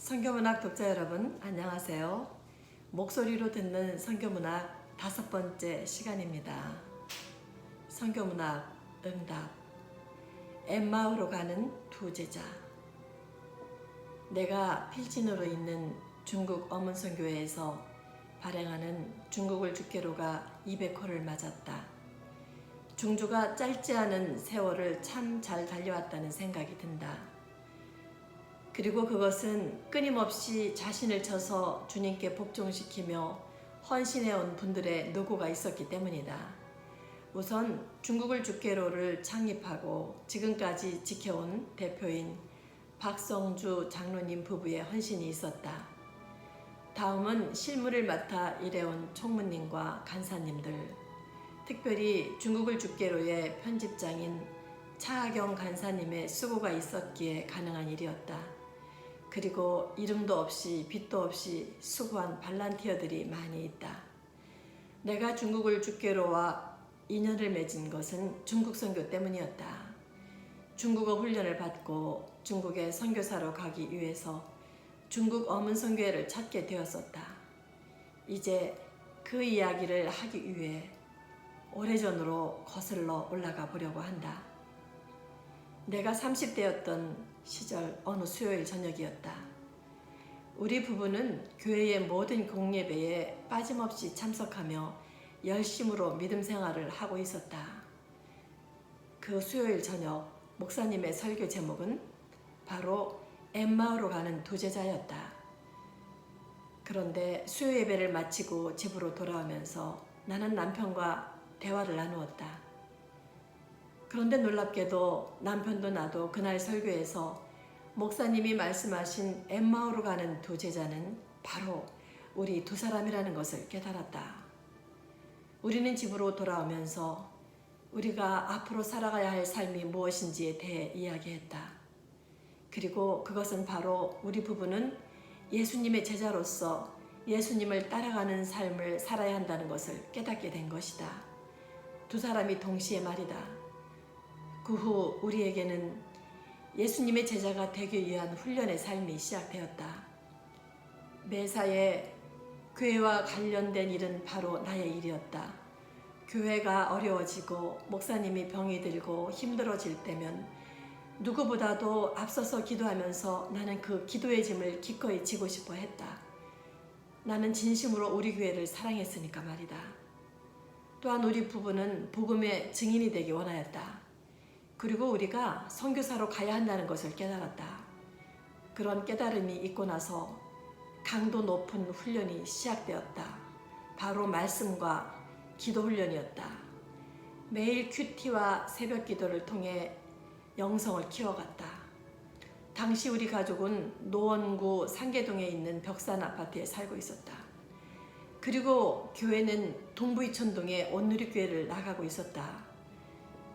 선교문학 독자 여러분, 안녕하세요. 목소리로 듣는 선교문학 5번째 시간입니다. 선교문학 응답. 엠마오로 가는 두 제자. 내가 필진으로 있는 중국 어문선교회에서 발행하는 중국을 주께로가 200호를 맞았다. 중주가 짧지 않은 세월을 참 잘 달려왔다는 생각이 든다. 그리고 그것은 끊임없이 자신을 쳐서 주님께 복종시키며 헌신해온 분들의 노고가 있었기 때문이다. 우선 중국을 주께로를 창립하고 지금까지 지켜온 대표인 박성주 장로님 부부의 헌신이 있었다. 다음은 실무를 맡아 일해온 총무님과 간사님들, 특별히 중국을 주께로의 편집장인 차하경 간사님의 수고가 있었기에 가능한 일이었다. 그리고 이름도 없이 빛도 없이 수고한 발란티어들이 많이 있다. 내가 중국을 주께로와 인연을 맺은 것은 중국 선교 때문이었다. 중국어 훈련을 받고 중국에 선교사로 가기 위해서 중국 어문 선교회를 찾게 되었었다. 이제 그 이야기를 하기 위해 오래전으로 거슬러 올라가 보려고 한다. 내가 30대였던 시절 어느 수요일 저녁이었다. 우리 부부는 교회의 모든 공예배에 빠짐없이 참석하며 열심으로 믿음 생활을 하고 있었다. 그 수요일 저녁 목사님의 설교 제목은 바로 엠마오로 가는 두 제자였다. 그런데 수요 예배를 마치고 집으로 돌아오면서 나는 남편과 대화를 나누었다. 그런데 놀랍게도 남편도 나도 그날 설교에서 목사님이 말씀하신 엠마오로 가는 두 제자는 바로 우리 두 사람이라는 것을 깨달았다. 우리는 집으로 돌아오면서 우리가 앞으로 살아가야 할 삶이 무엇인지에 대해 이야기했다. 그리고 그것은 바로 우리 부부는 예수님의 제자로서 예수님을 따라가는 삶을 살아야 한다는 것을 깨닫게 된 것이다. 두 사람이 동시에 말이다. 그 후 우리에게는 예수님의 제자가 되기 위한 훈련의 삶이 시작되었다. 매사에 교회와 관련된 일은 바로 나의 일이었다. 교회가 어려워지고 목사님이 병이 들고 힘들어질 때면 누구보다도 앞서서 기도하면서 나는 그 기도의 짐을 기꺼이 지고 싶어 했다. 나는 진심으로 우리 교회를 사랑했으니까 말이다. 또한 우리 부부는 복음의 증인이 되기 원하였다. 그리고 우리가 선교사로 가야 한다는 것을 깨달았다. 그런 깨달음이 있고 나서 강도 높은 훈련이 시작되었다. 바로 말씀과 기도 훈련이었다. 매일 큐티와 새벽 기도를 통해 영성을 키워갔다. 당시 우리 가족은 노원구 상계동에 있는 벽산 아파트에 살고 있었다. 그리고 교회는 동부이천동의 온누리교회를 나가고 있었다.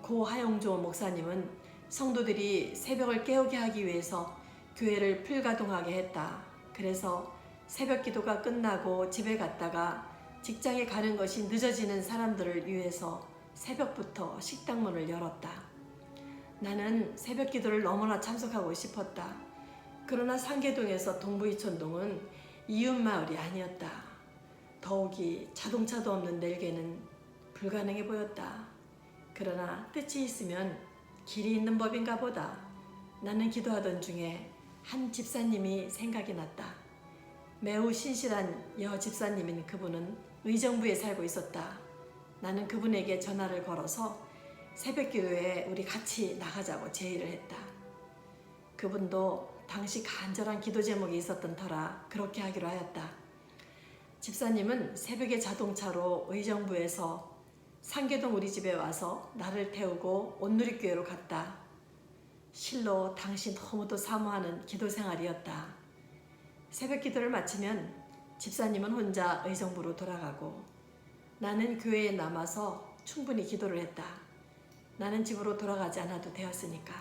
고 하영조 목사님은 성도들이 새벽을 깨우게 하기 위해서 교회를 풀가동하게 했다. 그래서 새벽 기도가 끝나고 집에 갔다가 직장에 가는 것이 늦어지는 사람들을 위해서 새벽부터 식당문을 열었다. 나는 새벽 기도를 너무나 참석하고 싶었다. 그러나 상계동에서 동부이천동은 이웃마을이 아니었다. 더욱이 자동차도 없는 낼개는 불가능해 보였다. 그러나 뜻이 있으면 길이 있는 법인가 보다. 나는 기도하던 중에 한 집사님이 생각이 났다. 매우 신실한 여 집사님인 그분은 의정부에 살고 있었다. 나는 그분에게 전화를 걸어서 새벽 기도에 우리 같이 나가자고 제의를 했다. 그분도 당시 간절한 기도 제목이 있었던 터라 그렇게 하기로 하였다. 집사님은 새벽에 자동차로 의정부에서 상계동 우리 집에 와서 나를 태우고 온누리교회로 갔다. 실로 당시 너무도 사모하는 기도 생활이었다. 새벽 기도를 마치면 집사님은 혼자 의정부로 돌아가고 나는 교회에 남아서 충분히 기도를 했다. 나는 집으로 돌아가지 않아도 되었으니까.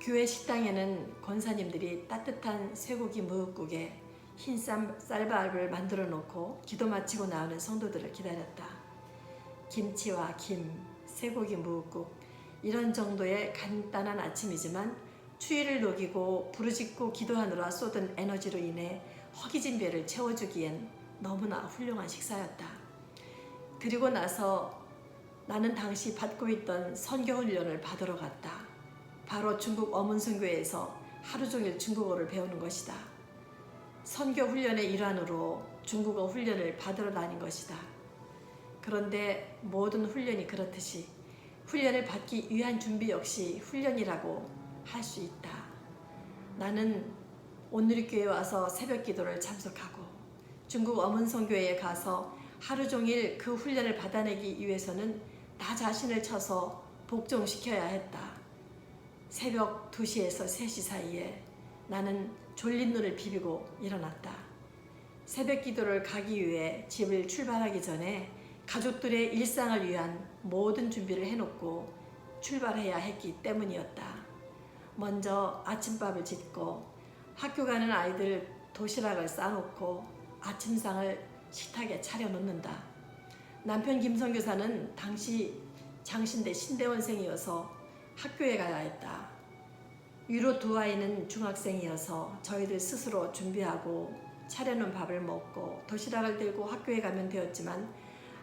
교회 식당에는 권사님들이 따뜻한 쇠고기 무국에 흰 쌀밥을 만들어 놓고 기도 마치고 나오는 성도들을 기다렸다. 김치와 김, 쇠고기 무국 이런 정도의 간단한 아침이지만 추위를 녹이고 부르짖고 기도하느라 쏟은 에너지로 인해 허기진 배를 채워주기엔 너무나 훌륭한 식사였다. 그리고 나서 나는 당시 받고 있던 선교훈련을 받으러 갔다. 바로 중국 어문선교회에서 하루 종일 중국어를 배우는 것이다. 선교훈련의 일환으로 중국어 훈련을 받으러 다닌 것이다. 그런데 모든 훈련이 그렇듯이 훈련을 받기 위한 준비 역시 훈련이라고 할 수 있다. 나는 온누리교회에 와서 새벽 기도를 참석하고 중국 어문선교회에 가서 하루 종일 그 훈련을 받아내기 위해서는 나 자신을 쳐서 복종시켜야 했다. 새벽 2시에서 3시 사이에 나는 졸린 눈을 비비고 일어났다. 새벽 기도를 가기 위해 집을 출발하기 전에 가족들의 일상을 위한 모든 준비를 해놓고 출발해야 했기 때문이었다. 먼저 아침밥을 짓고 학교 가는 아이들 도시락을 싸놓고 아침상을 식탁에 차려놓는다. 남편 김선교사는 당시 장신대 신대원생이어서 학교에 가야 했다. 위로 두 아이는 중학생이어서 저희들 스스로 준비하고 차려놓은 밥을 먹고 도시락을 들고 학교에 가면 되었지만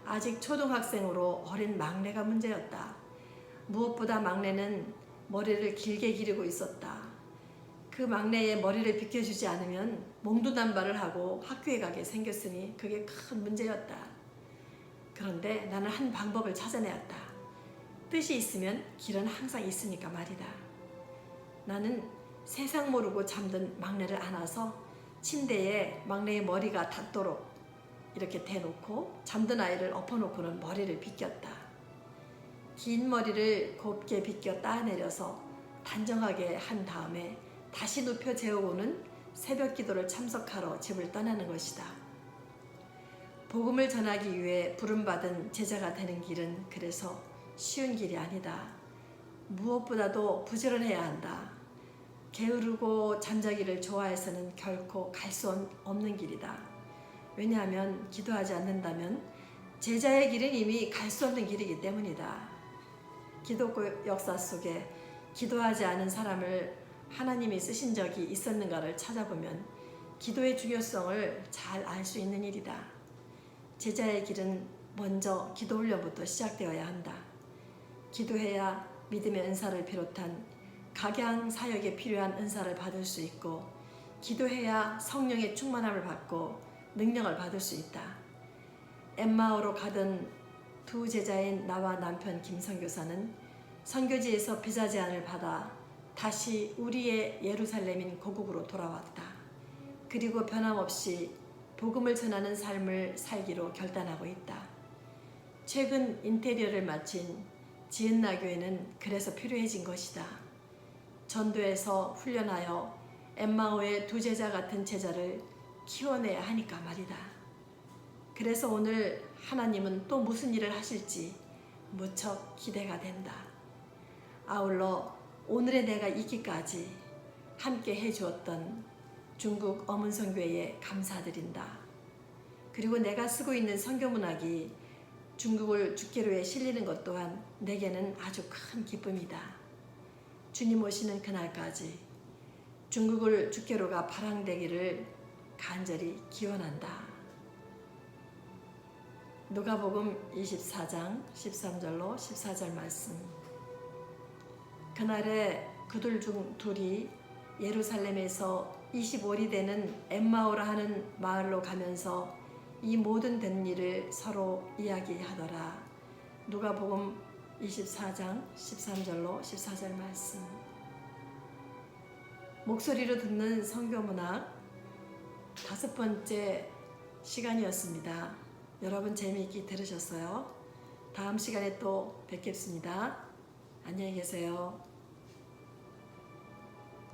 아직 초등학생으로 어린 막내가 문제였다. 무엇보다 막내는 머리를 길게 기르고 있었다. 그 막내의 머리를 비켜주지 않으면 몽두단발을 하고 학교에 가게 생겼으니 그게 큰 문제였다. 그런데 나는 한 방법을 찾아내었다. 뜻이 있으면 길은 항상 있으니까 말이다. 나는 세상 모르고 잠든 막내를 안아서 침대에 막내의 머리가 닿도록 이렇게 대놓고 잠든 아이를 엎어놓고는 머리를 빗겼다. 긴 머리를 곱게 빗겨 따내려서 단정하게 한 다음에 다시 눕혀 재우고는 새벽 기도를 참석하러 집을 떠나는 것이다. 복음을 전하기 위해 부름받은 제자가 되는 길은 그래서 쉬운 길이 아니다. 무엇보다도 부지런해야 한다. 게으르고 잠자기를 좋아해서는 결코 갈 수 없는 길이다. 왜냐하면 기도하지 않는다면 제자의 길은 이미 갈 수 없는 길이기 때문이다. 기독교 역사 속에 기도하지 않은 사람을 하나님이 쓰신 적이 있었는가를 찾아보면 기도의 중요성을 잘 알 수 있는 일이다. 제자의 길은 먼저 기도 훈련부터 시작되어야 한다. 기도해야 믿음의 은사를 비롯한 각양 사역에 필요한 은사를 받을 수 있고 기도해야 성령의 충만함을 받고 능력을 받을 수 있다. 엠마오로 가던 두 제자인 나와 남편 김선교사는 선교지에서 비자 제안을 받아 다시 우리의 예루살렘인 고국으로 돌아왔다. 그리고 변함없이 복음을 전하는 삶을 살기로 결단하고 있다. 최근 인테리어를 마친 지은나 교회는 그래서 필요해진 것이다. 전도에서 훈련하여 엠마오의 두 제자 같은 제자를 키워내야 하니까 말이다. 그래서 오늘 하나님은 또 무슨 일을 하실지 무척 기대가 된다. 아울러 오늘의 내가 있기까지 함께 해주었던 중국 어문선교회에 감사드린다. 그리고 내가 쓰고 있는 선교문학이 중국을 주께로에 실리는 것 또한 내게는 아주 큰 기쁨이다. 주님 오시는 그날까지 중국을 주께로가 발앙되기를 간절히 기원한다. 누가복음 24장 13절로 14절 말씀. 그날에 그들 중 둘이 예루살렘에서 25리 되는 엠마오라 하는 마을로 가면서 이 모든 된 일을 서로 이야기하더라. 누가복음 24장 13절로 14절 말씀. 목소리로 듣는 선교문학 5번째 시간이었습니다. 여러분 재미있게 들으셨어요? 다음 시간에 또 뵙겠습니다. 안녕히 계세요.